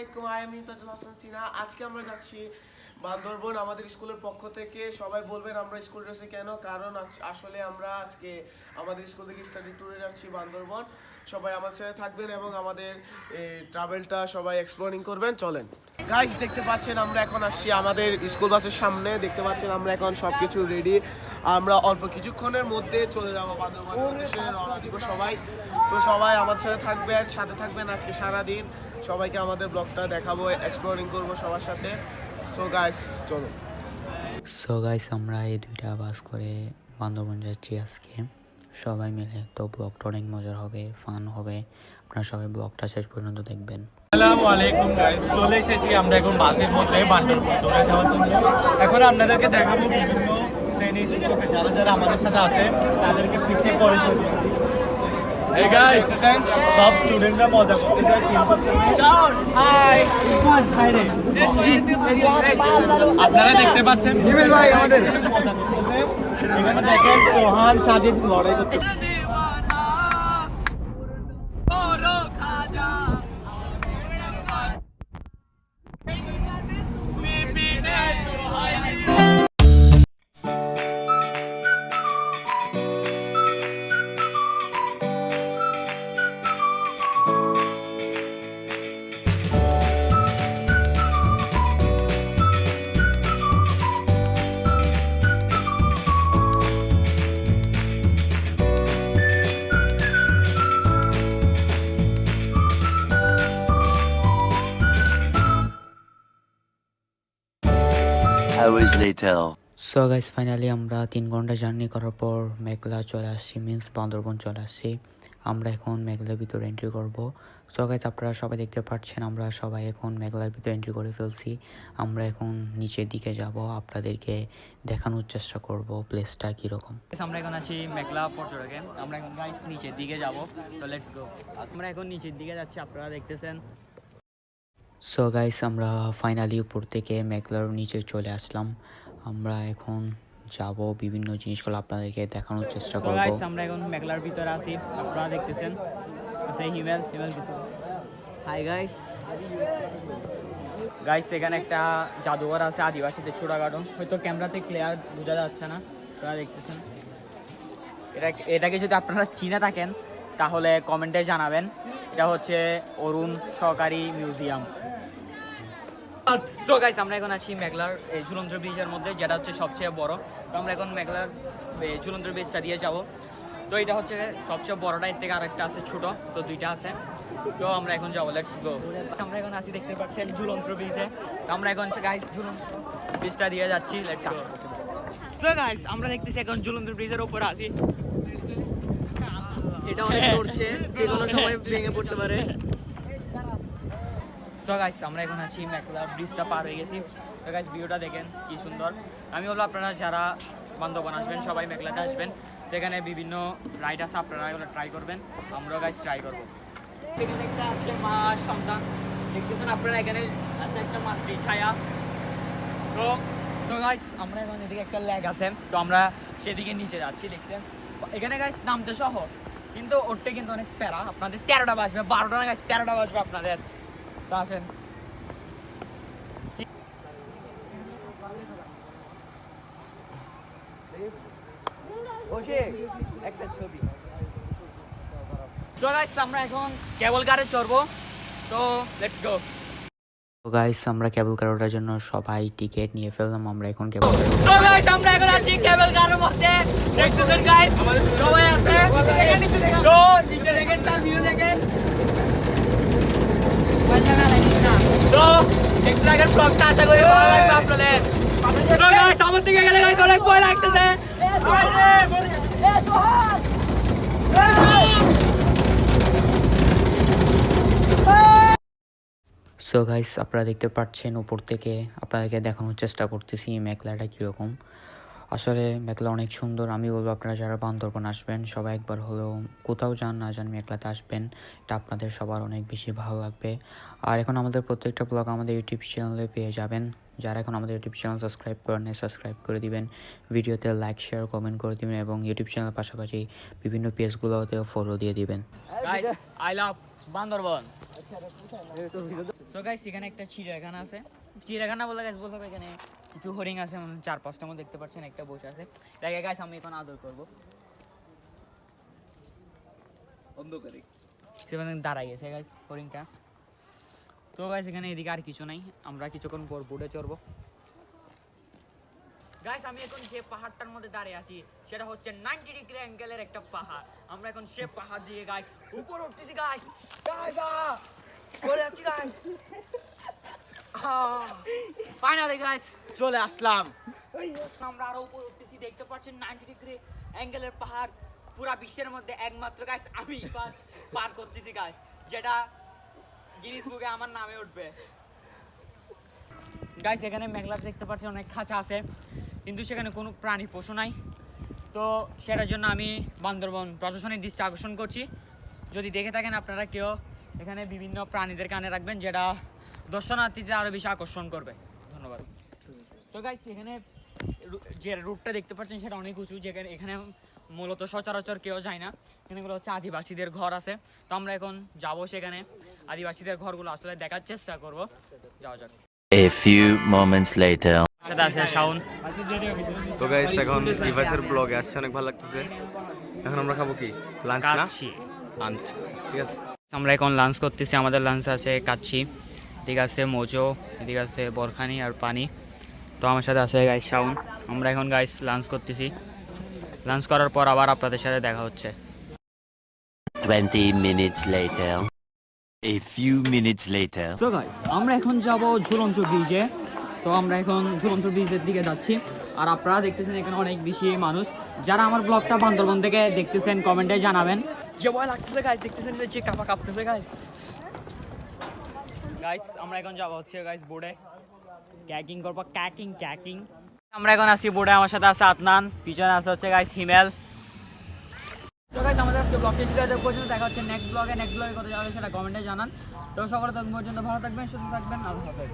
আলাইকুম, আমি তাজুল হাসান সিনা। আজকে আমরা যাচ্ছি বান্দরবন। আমাদের স্কুলের পক্ষ থেকে সবাই বলবেন আমরা স্কুল ড্রেসে কেন, কারণ আসলে আমরা আজকে আমাদের স্কুল থেকে স্টাডি ট্যুরে যাচ্ছি বান্দরবন। সবাই আমার সাথে থাকবেন এবং আমাদের ট্রাভেলটা সবাই এক্সপ্লোরিং করবেন। চলেন গাইস, দেখতে পাচ্ছেন আমরা এখন আসছি আমাদের স্কুল বাসের সামনে। দেখতে পাচ্ছেন আমরা এখন সব কিছু রেডি। আমরা অল্প কিছুক্ষণের মধ্যে চলে যাবো বান্দরবন উদ্দেশ্যে, রওনা দিব সবাই। তো সবাই আমার সাথে থাকবেন আজকে সারাদিন। সবাইকে আমাদের ব্লগটা দেখাবো, এক্সপ্লোরিং করবো সবার সাথে। সো গাইস আমরা এই দুইটা বাস করে বান্দরবন যাচ্ছি আজকে সবাই মিলে। তো ব্লগটা অনেক মজার হবে, ফান হবে। আপনারা সবাই ব্লগটা শেষ পর্যন্ত দেখবেন। আসসালামু আলাইকুম গাইস, চলে এসেছি আমরা এখন বাসের মধ্যে বান্দরবন ট্যুরে যাওয়ার জন্য। এখন আপনাদেরকে দেখাবো বিভিন্ন শ্রেণীর শিক্ষক যারা যারা আমাদের সাথে আছে তাদেরকে পিছিয়ে পরিচয় দিই। এই গাইস সব স্টুডেন্টরা মজা করতে যায়, আপনারা দেখতে পাচ্ছেন ভাই আমাদের মজা করতেছে। এখানে দেখেন সোহান সাজিদ লড়াই করতেছে। hours later. So guys, finally আমরা 3 ঘন্টা জার্নি করার পর মেঘলা চলে আসছি, মিন্স বান্দরবন চলে আসছি। আমরা এখন মেঘলার ভিতরে এন্ট্রি করব। সো গাইস, আপনারা সবাই দেখতে পাচ্ছেন আমরা সবাই এখন মেঘলার ভিতরে এন্ট্রি করে ফেলছি। আমরা এখন নিচের দিকে যাব, আপনাদেরকে দেখানোর চেষ্টা করব প্লেসটা কীরকম। আমরা এখন আছি মেঘলা পর্যটকে। আমরা এখন গাইস নিচের দিকে যাব। তো লেটস গো। আমরা এখন নিচের দিকে যাচ্ছি, আপনারা দেখতেছেন। সো গাইস, আমরা ফাইনালি উপর থেকে মেঘলার নিচে চলে আসলাম। আমরা এখন যাব, বিভিন্ন জিনিসগুলো আপনাদেরকে দেখানোর চেষ্টা করব। গাইস, আমরা এখন মেঘলার ভিতরে আছি, আপনারা দেখতেছেন। সেই হিমেল কিছু। হাই গাইস, এখানে একটা জাদুঘর আছে আদিবাসীদের ছোটখাটো, হয়তো ক্যামেরাতে ক্লিয়ার বোঝা যাচ্ছে না, আপনারা দেখতেছেন। এটাকে যদি আপনারা চিনে থাকেন তাহলে কমেন্টে জানাবেন। এটা হচ্ছে অরুণ সহকারী মিউজিয়াম। সো গাইস, আমরা এখন আছি মেঘলার এই ঝুলন্ত ব্রিজের মধ্যে, যেটা হচ্ছে সবচেয়ে বড়। তো আমরা এখন মেঘলার ঝুলন্ত ব্রিজটা দিয়ে যাব। তো এটা হচ্ছে সবচেয়ে বড়টা, এর থেকে আরেকটা আছে ছোট, তো দুইটা আছে। তো আমরা এখন যাবো, লেটস গো। আমরা এখন আসি, দেখতে পাচ্ছেন ঝুলন্ত ব্রিজে। তো আমরা এখন গাইস ঝুলন্ত ব্রিজটা দিয়ে যাচ্ছি, লেটস গো। তো গাইস, আমরা দেখতেছি এখন ঝুলন্ত ব্রিজের উপরে আছি। এটা অনেক নড়ছে, যে কোনো সময় ভেঙে পড়তে পারে। সো গাইস, আমরা এখন আছি মেঘলা ব্রিজটা পার হয়ে গেছি। তো গাইস, ভিউটা দেখেন কি সুন্দর। আমি বলবো আপনারা যারা বান্দরবন আসবেন সবাই মেঘলাতে আসবেন। সেখানে বিভিন্ন রাইড আছে, আপনারা এগুলো ট্রাই করবেন। আমরাও গাইস ট্রাই করবো। এখানে একটা আছে মা সন্তান, দেখতেছেন আপনারা। এখানে আছে একটা মাতৃ ছায়া। তো গাইস, আমরা এখন এদিকে একটা লেক আছে, তো আমরা সেদিকে নিচে যাচ্ছি দেখতে। এখানে গাইস নামতে সহজ, কিন্তু ওরটা কিন্তু অনেক প্যারা। আপনাদের 13টা বাজবে, 12টা না গাইস, 13টা বাজবে আপনাদের। তো আসেন। একটা ছবি। তো গাইস, আমরা এখন কেবল কারে চড়বো। তো লেটস গো। তো গাইস, আমরা কেবল কার ওঠার জন্য সবাই টিকিট নিয়ে ফেললাম। আমরা এখন কেবল কার। তো গাইস, আমরা এখন আছি কেবল কারের মধ্যে, দেখতেছেন গাইস সবাই আছে। তো নিচে দেখেন, তার ভিউ দেখেন। তো দেখতে থাকেন ব্লগটা, আশা করি ভালো লাগবে আপনাদের। তো গাইস, আমার দিকে গেলে গাইস অনেক ভয় লাগতেছে। সো গাইস, আপনারা দেখতে পাচ্ছেন উপর থেকে আপনাদেরকে দেখানোর চেষ্টা করতেছি মেঘলাটা কীরকম। আসলে মেঘলা অনেক সুন্দর। আমি বলবো আপনারা যারা বান্দরবন আসবেন সবাই একবার হলেও কোথাও যান না যান মেঘলাতে আসবেন, এটা আপনাদের সবার অনেক বেশি ভালো লাগবে। আর এখন আমাদের প্রত্যেকটা ব্লগ আমাদের ইউটিউব চ্যানেলে পেয়ে যাবেন। যারা এখন আমাদের ইউটিউব চ্যানেল সাবস্ক্রাইব করেন সাবস্ক্রাইব করে দিবেন, ভিডিওতে লাইক শেয়ার কমেন্ট করে দিবেন এবং ইউটিউব চ্যানেলের পাশাপাশি বিভিন্ন পেজগুলোতেও ফলো দিয়ে দিবেন। Guys, I love Bandarban. So guys এখানে একটা চিড়িয়াখানা আছে, চিড়িয়াখানা বলে গাইস বলতে হবে, এখানে কিছু হরিণ আছে, 4-5টার মধ্যে দেখতে পাচ্ছেন, একটা বসে আছে। এটাকে গাইস আমি এখন আদর করবো। অন্ধকারে সেখানে দাঁড়াই গেছে গাইস হরিণটা। তো গাইস এখানে এদিকে আর কিছু নাই, আমরা কিছুক্ষণ পর বোটে চড়বো। গাইস আমি এখন যে পাহাড়টার মধ্যে দাঁড়িয়ে আছি সেটা হচ্ছে 90 ডিগ্রি অ্যাঙ্গেলের একটা পাহাড়। আমরা এখন সে পাহাড় দিয়ে গাইস উপরে উঠতেছি গাইস, গাইস চলে যাচ্ছি গাইস, ফাইনালি গাইস চলে আসলাম। আমরা আরো উপরে উঠতেছি, দেখতে পাচ্ছেন 90 ডিগ্রি অ্যাঙ্গেলের পাহাড়, পুরা বিশ্বের মধ্যে একমাত্র গাইস আমি পার করতেছি গাইস, যেটা গিনিস বুকে আমার নামে উঠবে। গাইস এখানে মেঘলা দেখতে পাচ্ছেন অনেক খাঁচা আছে, কিন্তু সেখানে কোনো প্রাণী পশু নাই। তো সেটার জন্য আমি বান্দরবন প্রশাসনের দৃষ্টি আকর্ষণ করছি, যদি দেখে থাকেন আপনারা কেউ এখানে বিভিন্ন প্রাণীদের কানে রাখবেন, যেটা দর্শনার্থীদের আরও বেশি আকর্ষণ করবে। ধন্যবাদ। তো গাইস এখানে যে রুটটা দেখতে পাচ্ছেন সেটা অনেক উঁচু, যেখানে এখানে মূলত সচরাচর কেউ যায় না। এখানেগুলো হচ্ছে আদিবাসীদের ঘর আছে। তো আমরা এখন যাবো সেখানে, আদিবাসীদের ঘরগুলো আসলে দেখার চেষ্টা করব। যাওয়া যাক। A few moments later. সাথে আছে শাওন। তো গাইস এখন ডিভাইসের ব্লগে আসছে, অনেক ভালো লাগতেছে। এখন আমরা খাবো কি? লাঞ্চ না? কাচ্ছি। লাঞ্চ, ঠিক আছে। আমরা এখন লাঞ্চ করতেছি, আমাদের লাঞ্চ আছে কাচ্ছি, এদিকে আছে মোজো, এদিকে আছে বরখানি আর পানি। তো আমার সাথে আছে গাইস শাওন। আমরা এখন গাইস লাঞ্চ করতেছি, লাঞ্চ করার পর আবার আপনাদের সাথে দেখা হচ্ছে। 20 minutes later. A few minutes later. তো গাইস আমরা এখন যাব ঝুলন্ত ব্রিজে। তো আমরা এখন ঝুলন্ত ব্রিজের দিকে যাচ্ছি, আর আপনারা দেখতেছেন এখানে অনেক বেশি মানুষ। যারা আমার ব্লগটা বান্দরবন থেকে দেখতেছেন কমেন্টে জানাবেন। যে ভয় লাগতেছে গাইস, দেখতেছেন যে কাঁপতেছে গাইস। গাইস আমরা এখন যাব হচ্ছে গাইস বোর্ডে ক্যাকিং করবো, ক্যাকিং। আমরা এখন আসি বোর্ডে, আমার সাথে আছে আদনান, পিছনে আছে হচ্ছে গাইস হিমেল। তো গাইস আমাদের আজকে ব্লগটি ছিল এত পর্যন্ত, দেখা হচ্ছে নেক্সট ব্লগে কত যাবে সেটা কমেন্টে জানান। তো সকলে তখন পর্যন্ত ভালো থাকবেন, সুস্থ থাকবেন, আল্লাহ হাফেজ।